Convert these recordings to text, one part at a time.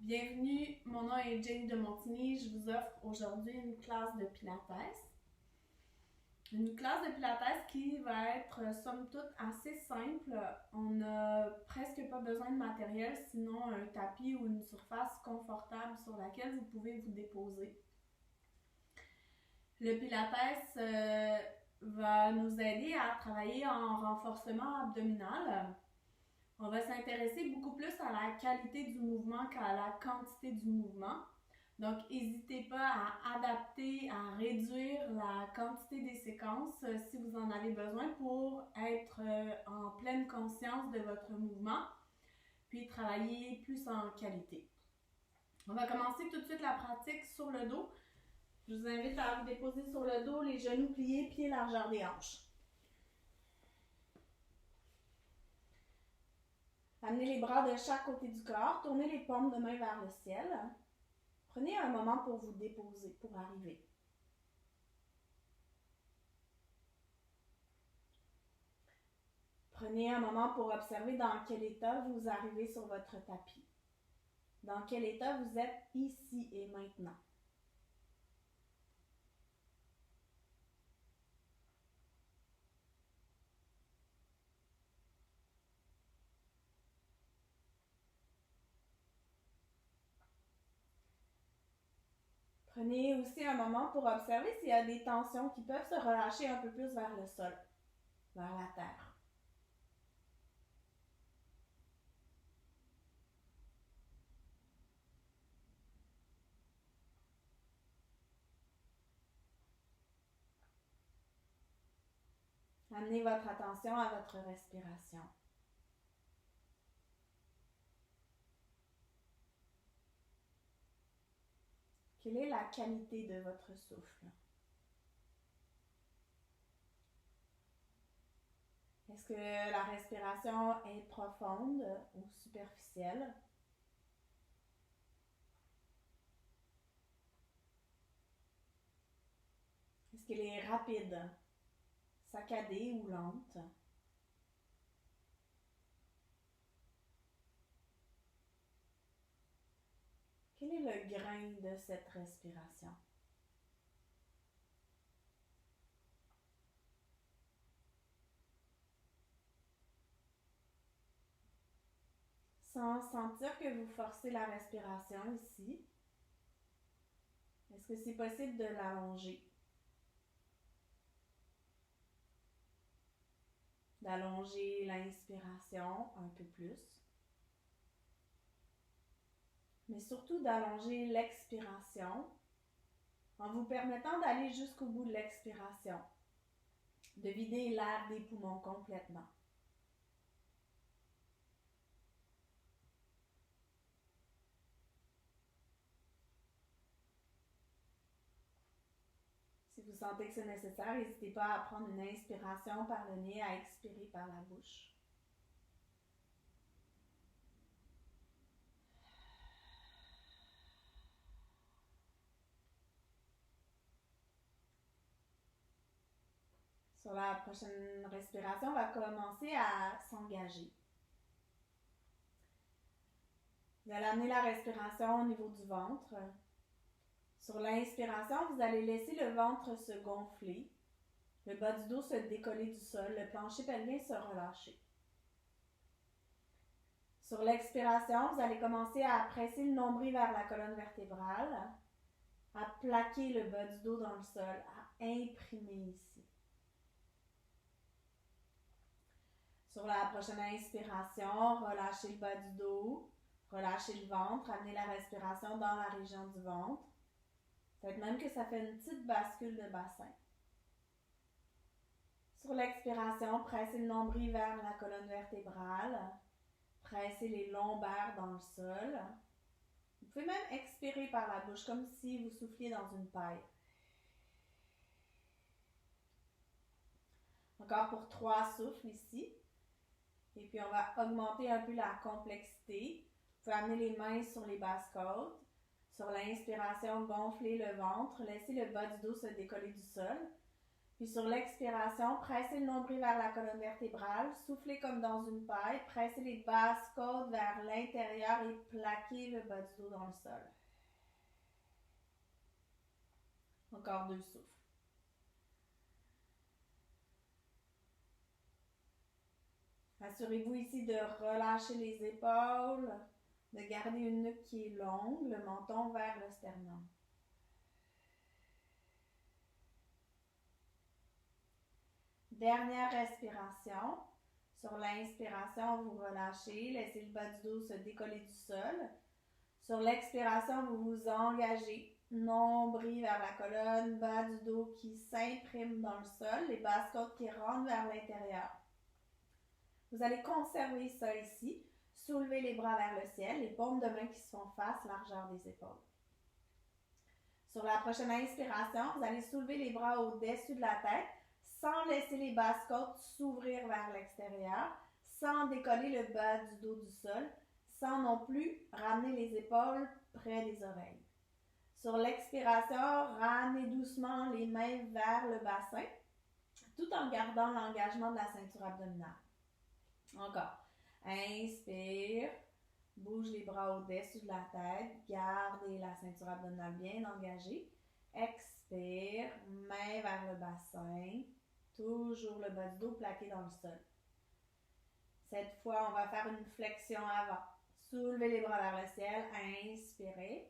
Bienvenue, mon nom est Jenny de Montigny. Je vous offre aujourd'hui une classe de Pilates. Une classe de Pilates qui va être somme toute assez simple. On n'a presque pas besoin de matériel, sinon un tapis ou une surface confortable sur laquelle vous pouvez vous déposer. Le Pilates va nous aider à travailler en renforcement abdominal. On va s'intéresser beaucoup plus à la qualité du mouvement qu'à la quantité du mouvement. Donc, n'hésitez pas à adapter, à réduire la quantité des séquences si vous en avez besoin pour être en pleine conscience de votre mouvement, puis travailler plus en qualité. On va commencer tout de suite la pratique sur le dos. Je vous invite à vous déposer sur le dos, les genoux pliés, pieds largeur des hanches. Amenez les bras de chaque côté du corps, tournez les paumes de main vers le ciel. Prenez un moment pour vous déposer, pour arriver. Prenez un moment pour observer dans quel état vous arrivez sur votre tapis. Dans quel état vous êtes ici et maintenant. Prenez aussi un moment pour observer s'il y a des tensions qui peuvent se relâcher un peu plus vers le sol, vers la terre. Amenez votre attention à votre respiration. Quelle est la qualité de votre souffle? Est-ce que la respiration est profonde ou superficielle? Est-ce qu'elle est rapide, saccadée ou lente? Quel est le grain de cette respiration? Sans sentir que vous forcez la respiration ici, est-ce que c'est possible de l'allonger? D'allonger l'inspiration un peu plus, mais surtout d'allonger l'expiration en vous permettant d'aller jusqu'au bout de l'expiration, de vider l'air des poumons complètement. Si vous sentez que c'est nécessaire, n'hésitez pas à prendre une inspiration par le nez, à expirer par la bouche. Sur la prochaine respiration, on va commencer à s'engager. Vous allez amener la respiration au niveau du ventre. Sur l'inspiration, vous allez laisser le ventre se gonfler, le bas du dos se décoller du sol, le plancher pelvien se relâcher. Sur l'expiration, vous allez commencer à presser le nombril vers la colonne vertébrale, à plaquer le bas du dos dans le sol, à imprimer ici. Sur la prochaine inspiration, relâchez le bas du dos, relâchez le ventre, amenez la respiration dans la région du ventre. Peut-être même que ça fait une petite bascule de bassin. Sur l'expiration, pressez le nombril vers la colonne vertébrale. Pressez les lombaires dans le sol. Vous pouvez même expirer par la bouche, comme si vous souffliez dans une paille. Encore pour 3 souffles ici. Et puis on va augmenter un peu la complexité. Vous pouvez amener les mains sur les basses côtes. Sur l'inspiration, gonflez le ventre. Laissez le bas du dos se décoller du sol. Puis sur l'expiration, pressez le nombril vers la colonne vertébrale, soufflez comme dans une paille, pressez les basses côtes vers l'intérieur et plaquez le bas du dos dans le sol. Encore 2 souffles. Assurez-vous ici de relâcher les épaules, de garder une nuque qui est longue, le menton vers le sternum. Dernière respiration. Sur l'inspiration, vous relâchez, laissez le bas du dos se décoller du sol. Sur l'expiration, vous vous engagez, nombril vers la colonne, bas du dos qui s'imprime dans le sol, les basses côtes qui rentrent vers l'intérieur. Vous allez conserver ça ici. Soulevez les bras vers le ciel, les paumes de main qui se font face, largeur des épaules. Sur la prochaine inspiration, vous allez soulever les bras au-dessus de la tête, sans laisser les basses côtes s'ouvrir vers l'extérieur, sans décoller le bas du dos du sol, sans non plus ramener les épaules près des oreilles. Sur l'expiration, ramenez doucement les mains vers le bassin, tout en gardant l'engagement de la ceinture abdominale. Encore. Inspire, bouge les bras au-dessus de la tête, gardez la ceinture abdominale bien engagée. Expire, main vers le bassin, toujours le bas du dos plaqué dans le sol. Cette fois, on va faire une flexion avant. Soulevez les bras vers le ciel, inspirez.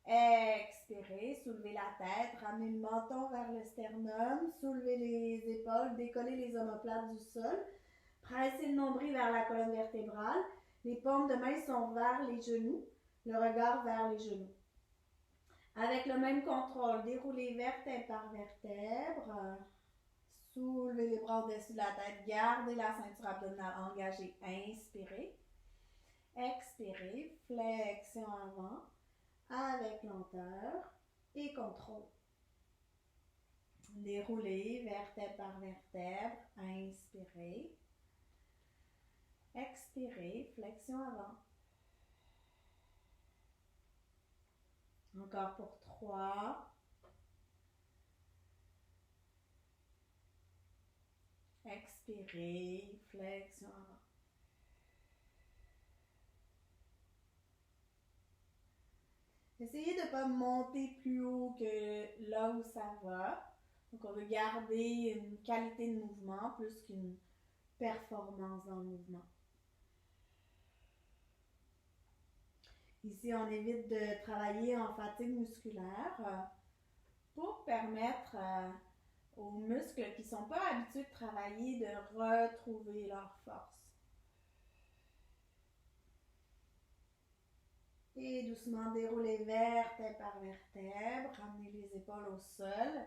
Expirez, soulevez la tête, ramenez le menton vers le sternum, soulevez les épaules, décollez les omoplates du sol. Pressez le nombril vers la colonne vertébrale. Les paumes de main sont vers les genoux, le regard vers les genoux. Avec le même contrôle, déroulez vertèbre par vertèbre. Soulevez les bras au-dessus de la tête. Gardez la ceinture abdominale engagée. Inspirez. Expirez. Flexion avant. Avec lenteur et contrôle. Déroulez vertèbre par vertèbre. Inspirez. Expirez, flexion avant. Encore pour 3. Expirez, flexion avant. Essayez de ne pas monter plus haut que là où ça va. Donc on veut garder une qualité de mouvement plus qu'une performance dans le mouvement. Ici, on évite de travailler en fatigue musculaire pour permettre aux muscles qui ne sont pas habitués de travailler de retrouver leur force. Et doucement déroulez vertèbre par vertèbre, ramenez les épaules au sol,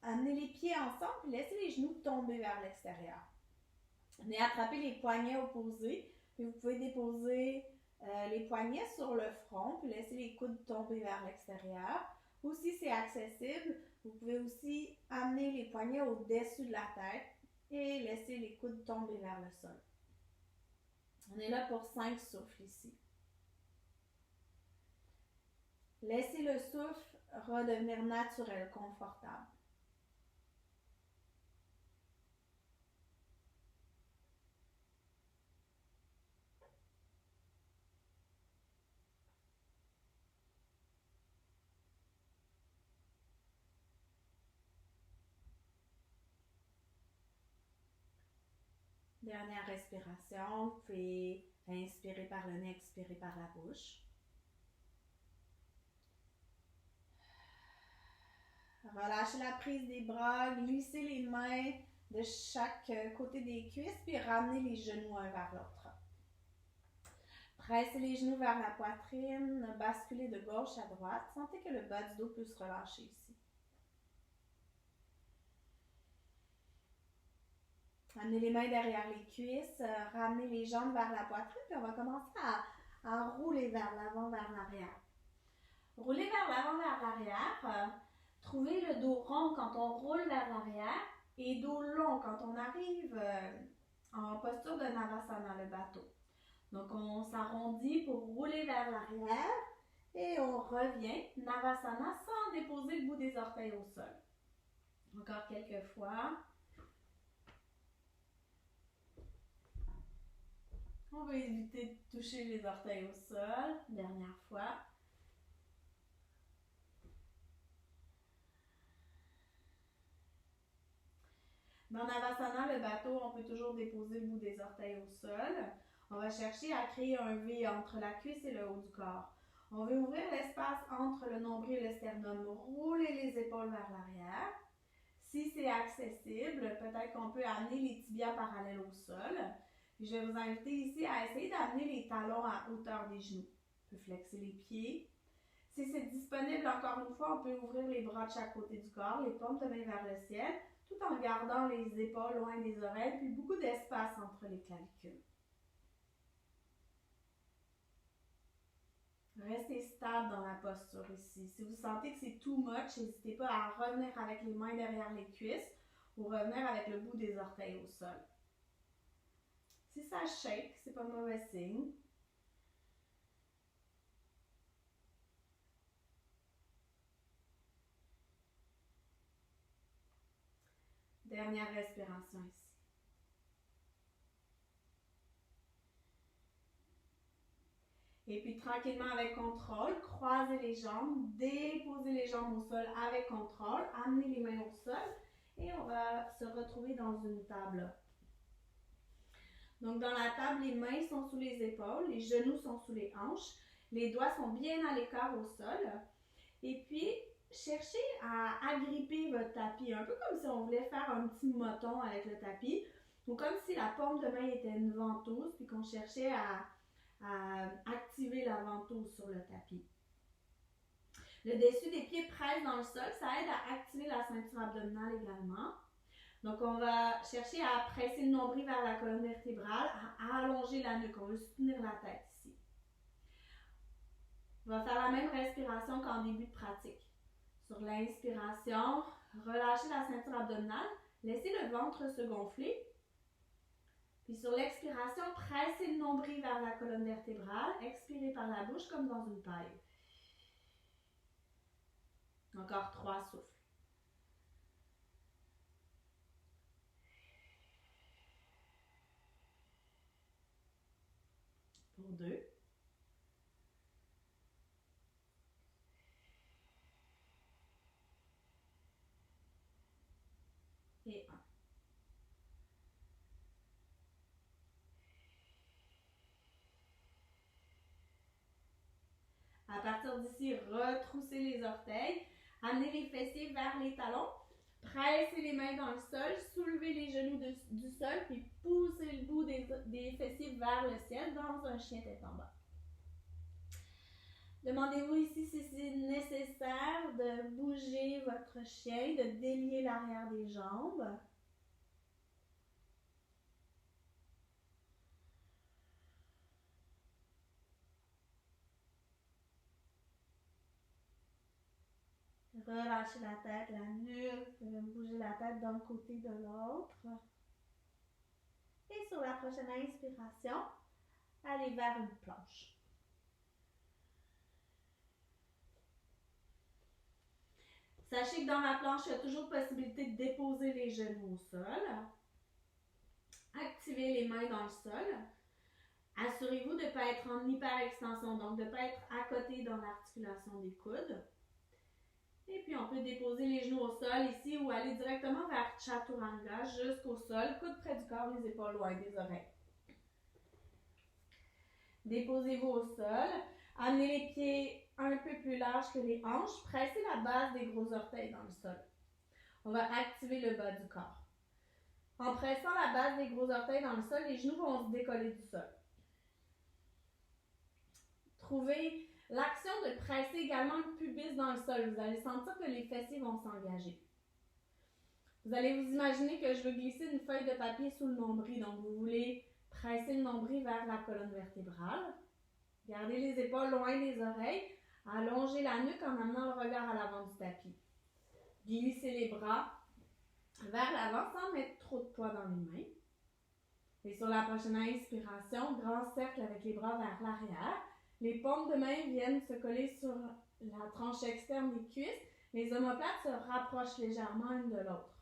amenez les pieds ensemble, puis laissez les genoux tomber vers l'extérieur. Venez attraper les poignets opposés, puis vous pouvez déposer les poignets sur le front, puis laisser les coudes tomber vers l'extérieur. Ou si c'est accessible, vous pouvez aussi amener les poignets au-dessus de la tête et laisser les coudes tomber vers le sol. On est là pour 5 souffles ici. Laissez le souffle redevenir naturel, confortable. Dernière respiration, vous pouvez inspirer par le nez, expirer par la bouche. Relâchez la prise des bras, glissez les mains de chaque côté des cuisses, puis ramenez les genoux un vers l'autre. Pressez les genoux vers la poitrine, basculez de gauche à droite. Sentez que le bas du dos peut se relâcher ici. Amenez les mains derrière les cuisses, ramenez les jambes vers la poitrine, puis on va commencer à rouler vers l'avant, vers l'arrière. Rouler vers l'avant, vers l'arrière. Trouvez le dos rond quand on roule vers l'arrière et dos long quand on arrive en posture de Navasana, le bateau. Donc on s'arrondit pour rouler vers l'arrière et on revient Navasana sans déposer le bout des orteils au sol. Encore quelques fois. On va éviter de toucher les orteils au sol. Dernière fois. Dans Navasana, le bateau, on peut toujours déposer le bout des orteils au sol. On va chercher à créer un V entre la cuisse et le haut du corps. On veut ouvrir l'espace entre le nombril et le sternum. Rouler les épaules vers l'arrière. Si c'est accessible, peut-être qu'on peut amener les tibias parallèles au sol. Puis je vais vous inviter ici à essayer d'amener les talons à hauteur des genoux. On peut flexer les pieds. Si c'est disponible, encore une fois, on peut ouvrir les bras de chaque côté du corps, les paumes de main vers le ciel, tout en gardant les épaules loin des oreilles, puis beaucoup d'espace entre les clavicules. Restez stable dans la posture ici. Si vous sentez que c'est too much, n'hésitez pas à revenir avec les mains derrière les cuisses ou revenir avec le bout des orteils au sol. Si ça shake, c'est pas mauvais signe. Dernière respiration ici. Et puis tranquillement avec contrôle, croisez les jambes, déposez les jambes au sol avec contrôle, amenez les mains au sol et on va se retrouver dans une table. Donc dans la table, les mains sont sous les épaules, les genoux sont sous les hanches, les doigts sont bien à l'écart au sol. Et puis, cherchez à agripper votre tapis, un peu comme si on voulait faire un petit moton avec le tapis, ou comme si la paume de main était une ventouse, puis qu'on cherchait à activer la ventouse sur le tapis. Le dessus des pieds presse dans le sol, ça aide à activer la ceinture abdominale également. Donc, on va chercher à presser le nombril vers la colonne vertébrale, à allonger la nuque. On veut soutenir la tête ici. On va faire la même respiration qu'en début de pratique. Sur l'inspiration, relâchez la ceinture abdominale, laissez le ventre se gonfler. Puis sur l'expiration, pressez le nombril vers la colonne vertébrale, expirez par la bouche comme dans une paille. Encore 3 souffles. Pour 2. Et 1. À partir d'ici, retroussez les orteils, amenez les fessiers vers les talons, pressez les mains dans le sol, soulevez les genoux du sol, puis poussez le bout des fessiers vers le ciel dans un chien tête en bas. Demandez-vous ici si c'est nécessaire de bouger votre chien, de délier l'arrière des jambes. Relâchez la tête, la nuque, bougez la tête d'un côté de l'autre. Et sur la prochaine inspiration, allez vers une planche. Sachez que dans la planche, il y a toujours possibilité de déposer les genoux au sol. Activez les mains dans le sol. Assurez-vous de ne pas être en hyperextension, donc de ne pas être à côté dans l'articulation des coudes. Et puis, on peut déposer les genoux au sol ici ou aller directement vers Chaturanga jusqu'au sol, coude près du corps, les épaules loin des oreilles. Déposez-vous au sol. Amenez les pieds un peu plus larges que les hanches. Pressez la base des gros orteils dans le sol. On va activer le bas du corps. En pressant la base des gros orteils dans le sol, les genoux vont se décoller du sol. Trouvez l'action de presser également le pubis dans le sol. Vous allez sentir que les fessiers vont s'engager. Vous allez vous imaginer que je veux glisser une feuille de papier sous le nombril. Donc, vous voulez presser le nombril vers la colonne vertébrale. Gardez les épaules loin des oreilles. Allongez la nuque en amenant le regard à l'avant du tapis. Glissez les bras vers l'avant sans mettre trop de poids dans les mains. Et sur la prochaine inspiration, grand cercle avec les bras vers l'arrière. Les paumes de main viennent se coller sur la tranche externe des cuisses. Les omoplates se rapprochent légèrement l'une de l'autre.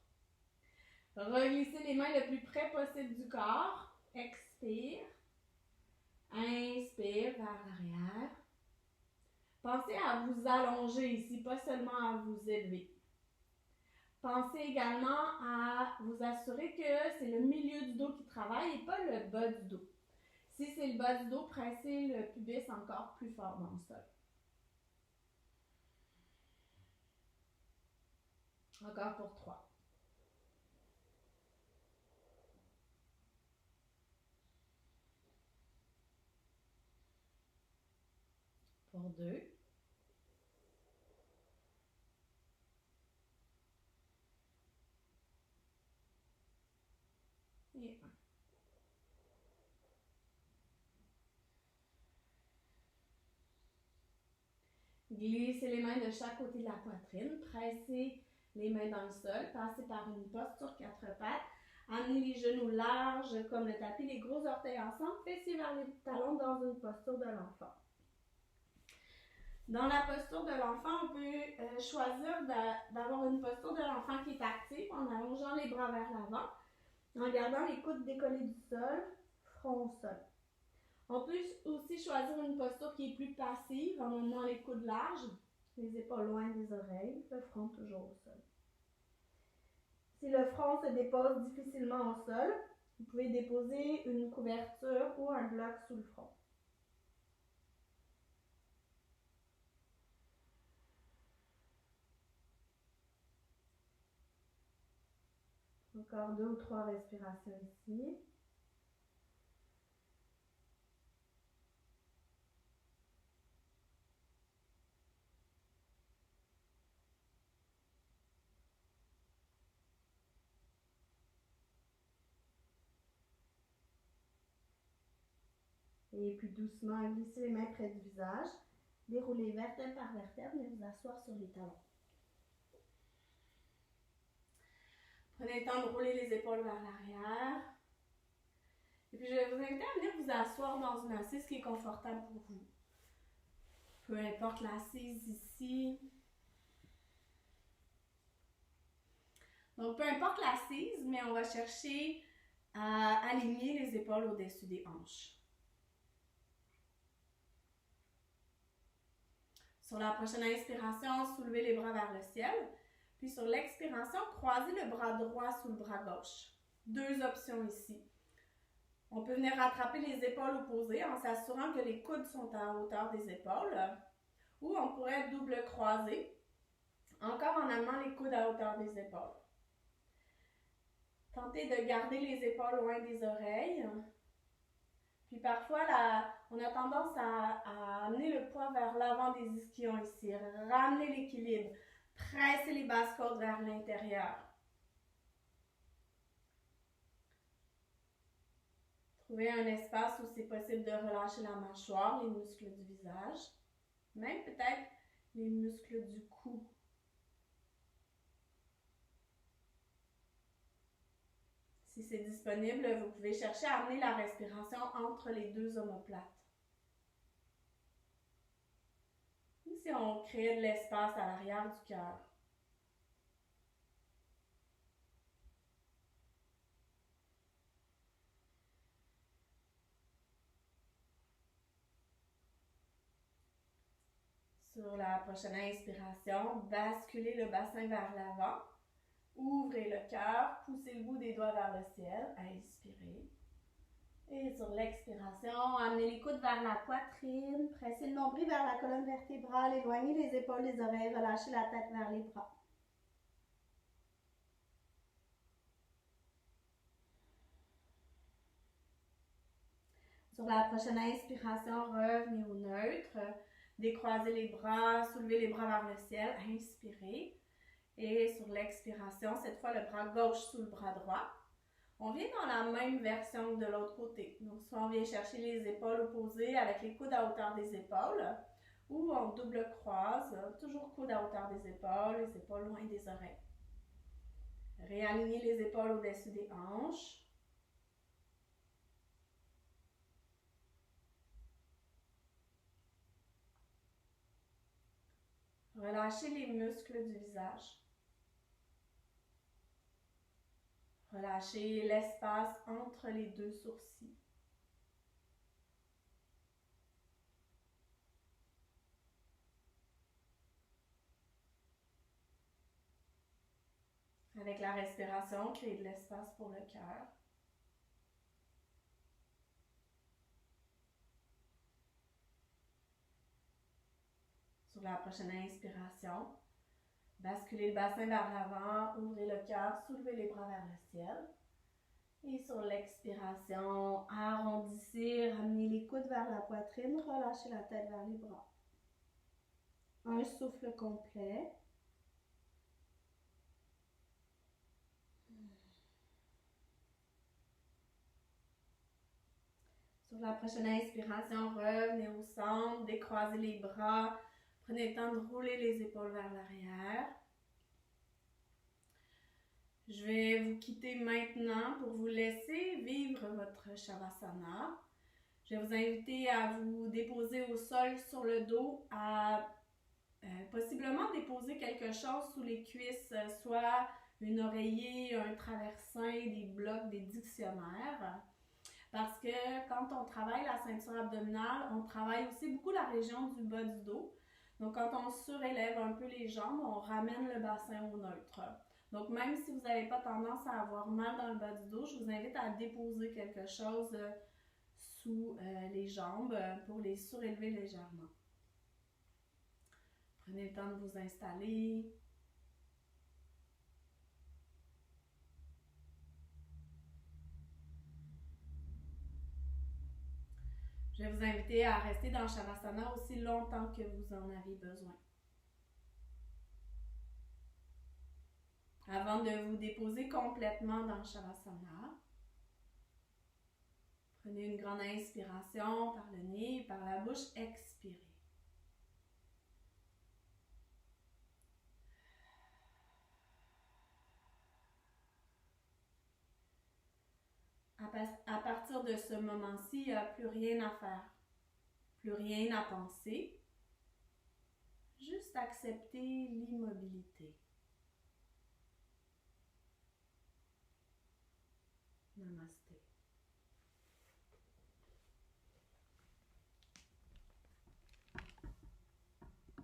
Reglissez les mains le plus près possible du corps. Expire. Inspire vers l'arrière. Pensez à vous allonger ici, pas seulement à vous élever. Pensez également à vous assurer que c'est le milieu du dos qui travaille et pas le bas du dos. Si c'est le bas du dos, pressez le pubis encore plus fort dans le sol. Encore pour 3. Pour 2. Et 1. Glissez les mains de chaque côté de la poitrine. Pressez les mains dans le sol. Passez par une posture 4 pattes. Amenez les genoux larges comme le tapis, les gros orteils ensemble. Fessiers vers les talons dans une posture de l'enfant. Dans la posture de l'enfant, on peut choisir d'avoir une posture de l'enfant qui est active en allongeant les bras vers l'avant, en gardant les coudes décollés du sol, front au sol. On peut aussi choisir une posture qui est plus passive en amenant les coudes larges, les épaules loin des oreilles, le front toujours au sol. Si le front se dépose difficilement au sol, vous pouvez déposer une couverture ou un bloc sous le front. Encore 2 ou 3 respirations ici. Et puis doucement, glissez les mains près du visage. Déroulez vertèbre par vertèbre, mais vous asseoir sur les talons. Prenez le temps de rouler les épaules vers l'arrière. Et puis je vais vous inviter à venir vous asseoir dans une assise qui est confortable pour vous. Peu importe l'assise ici. Donc peu importe l'assise, mais on va chercher à aligner les épaules au-dessus des hanches. Sur la prochaine inspiration, soulevez les bras vers le ciel. Puis sur l'expiration, croisez le bras droit sous le bras gauche. 2 options ici. On peut venir rattraper les épaules opposées en s'assurant que les coudes sont à hauteur des épaules. Ou on pourrait double croiser, encore en amenant les coudes à hauteur des épaules. Tentez de garder les épaules loin des oreilles. Puis parfois, on a tendance à amener le poids vers l'avant des ischions ici. Ramener l'équilibre. Pressez les basses côtes vers l'intérieur. Trouvez un espace où c'est possible de relâcher la mâchoire, les muscles du visage. Même peut-être les muscles du cou. Si c'est disponible, vous pouvez chercher à amener la respiration entre les 2 omoplates. Ici, on crée de l'espace à l'arrière du cœur. Sur la prochaine inspiration, basculez le bassin vers l'avant. Ouvrez le cœur, poussez le bout des doigts vers le ciel. Inspirez. Et sur l'expiration, amenez les coudes vers la poitrine. Pressez le nombril vers la colonne vertébrale. Éloignez les épaules des oreilles. Relâchez la tête vers les bras. Sur la prochaine inspiration, revenez au neutre. Décroisez les bras, soulevez les bras vers le ciel. Inspirez. Et sur l'expiration, cette fois le bras gauche sous le bras droit. On vient dans la même version de l'autre côté. Donc, soit on vient chercher les épaules opposées avec les coudes à hauteur des épaules, ou on double croise, toujours coudes à hauteur des épaules, les épaules loin des oreilles. Réalignez les épaules au-dessus des hanches. Relâchez les muscles du visage. Relâchez l'espace entre les deux sourcils. Avec la respiration, créez de l'espace pour le cœur. Sur la prochaine inspiration, basculez le bassin vers l'avant, ouvrez le cœur, soulevez les bras vers le ciel. Et sur l'expiration, arrondissez, ramenez les coudes vers la poitrine, relâchez la tête vers les bras. Un souffle complet. Sur la prochaine inspiration, revenez au centre, décroisez les bras, prenez le temps de rouler les épaules vers l'arrière. Je vais vous quitter maintenant pour vous laisser vivre votre Shavasana. Je vais vous inviter à vous déposer au sol sur le dos, à possiblement déposer quelque chose sous les cuisses, soit une oreiller, un traversin, des blocs, des dictionnaires. Parce que quand on travaille la ceinture abdominale, on travaille aussi beaucoup la région du bas du dos. Donc quand on surélève un peu les jambes, on ramène le bassin au neutre. Donc même si vous n'avez pas tendance à avoir mal dans le bas du dos, je vous invite à déposer quelque chose sous les jambes pour les surélever légèrement. Prenez le temps de vous installer. Je vais vous inviter à rester dans Shavasana aussi longtemps que vous en avez besoin. Avant de vous déposer complètement dans Shavasana, prenez une grande inspiration par le nez et par la bouche, expirez. À partir de ce moment-ci, il n'y a plus rien à faire, plus rien à penser, juste accepter l'immobilité. Namaste.